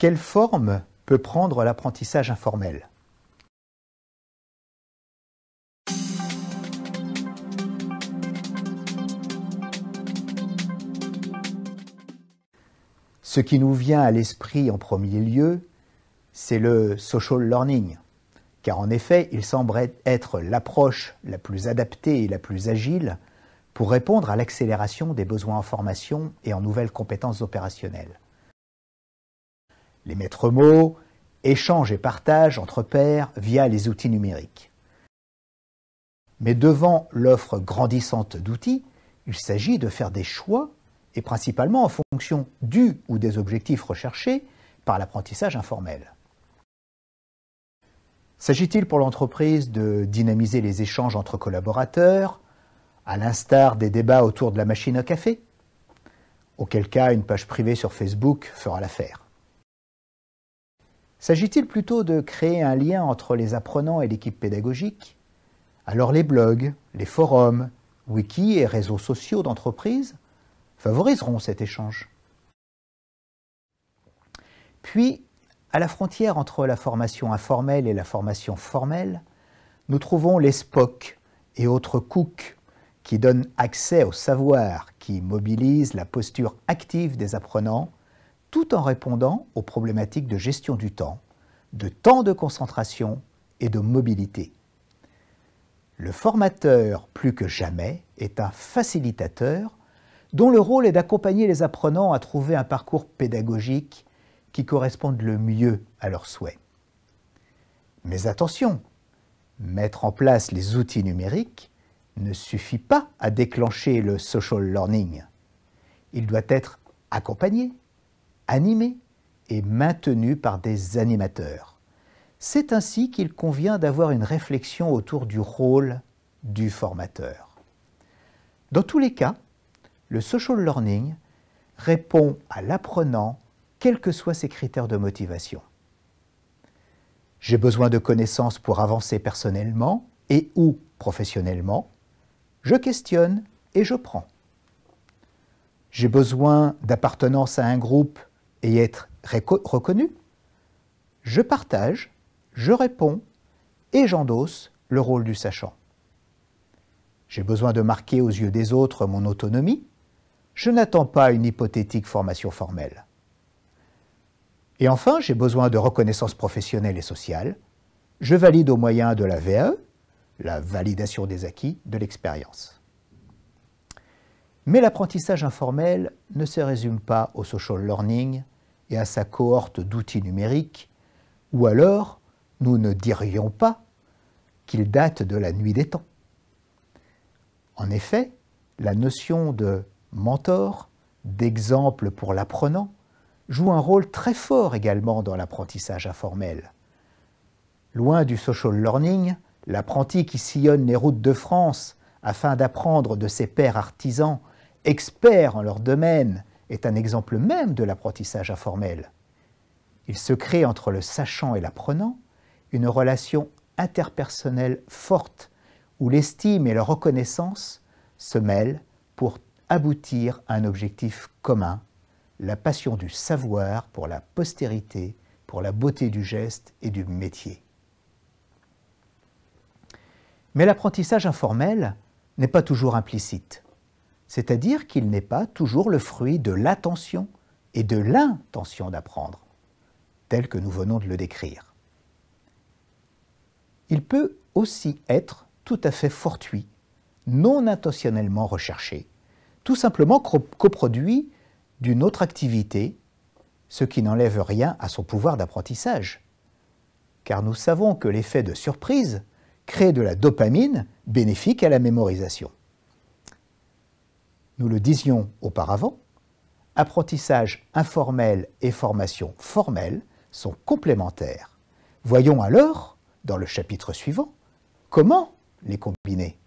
Quelle forme peut prendre l'apprentissage informel? Ce qui nous vient à l'esprit en premier lieu, c'est le social learning, car en effet, il semble être l'approche la plus adaptée et la plus agile pour répondre à l'accélération des besoins en formation et en nouvelles compétences opérationnelles. Les maîtres mots, échange et partage entre pairs via les outils numériques. Mais devant l'offre grandissante d'outils, il s'agit de faire des choix et principalement en fonction du ou des objectifs recherchés par l'apprentissage informel. S'agit-il pour l'entreprise de dynamiser les échanges entre collaborateurs, à l'instar des débats autour de la machine à café? Auquel cas, une page privée sur Facebook fera l'affaire. S'agit-il plutôt de créer un lien entre les apprenants et l'équipe pédagogique? Alors les blogs, les forums, wikis et réseaux sociaux d'entreprise favoriseront cet échange. Puis, à la frontière entre la formation informelle et la formation formelle, nous trouvons les SPOC et autres COOC qui donnent accès au savoir, qui mobilisent la posture active des apprenants, tout en répondant aux problématiques de gestion du temps de concentration et de mobilité. Le formateur, plus que jamais, est un facilitateur dont le rôle est d'accompagner les apprenants à trouver un parcours pédagogique qui corresponde le mieux à leurs souhaits. Mais attention, mettre en place les outils numériques ne suffit pas à déclencher le social learning. Il doit être accompagné, animé et maintenu par des animateurs. C'est ainsi qu'il convient d'avoir une réflexion autour du rôle du formateur. Dans tous les cas, le social learning répond à l'apprenant quels que soient ses critères de motivation. J'ai besoin de connaissances pour avancer personnellement et ou professionnellement. Je questionne et je prends. J'ai besoin d'appartenance à un groupe et être reconnu. Je partage, je réponds et j'endosse le rôle du sachant. J'ai besoin de marquer aux yeux des autres mon autonomie. Je n'attends pas une hypothétique formation formelle. Et enfin, j'ai besoin de reconnaissance professionnelle et sociale. Je valide au moyen de la VAE, la validation des acquis de l'expérience. Mais l'apprentissage informel ne se résume pas au social learning et à sa cohorte d'outils numériques, ou alors nous ne dirions pas qu'il date de la nuit des temps. En effet, la notion de mentor, d'exemple pour l'apprenant, joue un rôle très fort également dans l'apprentissage informel. Loin du social learning, l'apprenti qui sillonne les routes de France afin d'apprendre de ses pairs artisans, experts en leur domaine, est un exemple même de l'apprentissage informel. Il se crée entre le sachant et l'apprenant une relation interpersonnelle forte où l'estime et la reconnaissance se mêlent pour aboutir à un objectif commun, la passion du savoir pour la postérité, pour la beauté du geste et du métier. Mais l'apprentissage informel n'est pas toujours implicite, c'est-à-dire qu'il n'est pas toujours le fruit de l'attention et de l'intention d'apprendre, tel que nous venons de le décrire. Il peut aussi être tout à fait fortuit, non intentionnellement recherché, tout simplement coproduit d'une autre activité, ce qui n'enlève rien à son pouvoir d'apprentissage. Car nous savons que l'effet de surprise crée de la dopamine bénéfique à la mémorisation. Nous le disions auparavant, apprentissage informel et formation formelle sont complémentaires. Voyons alors, dans le chapitre suivant, comment les combiner.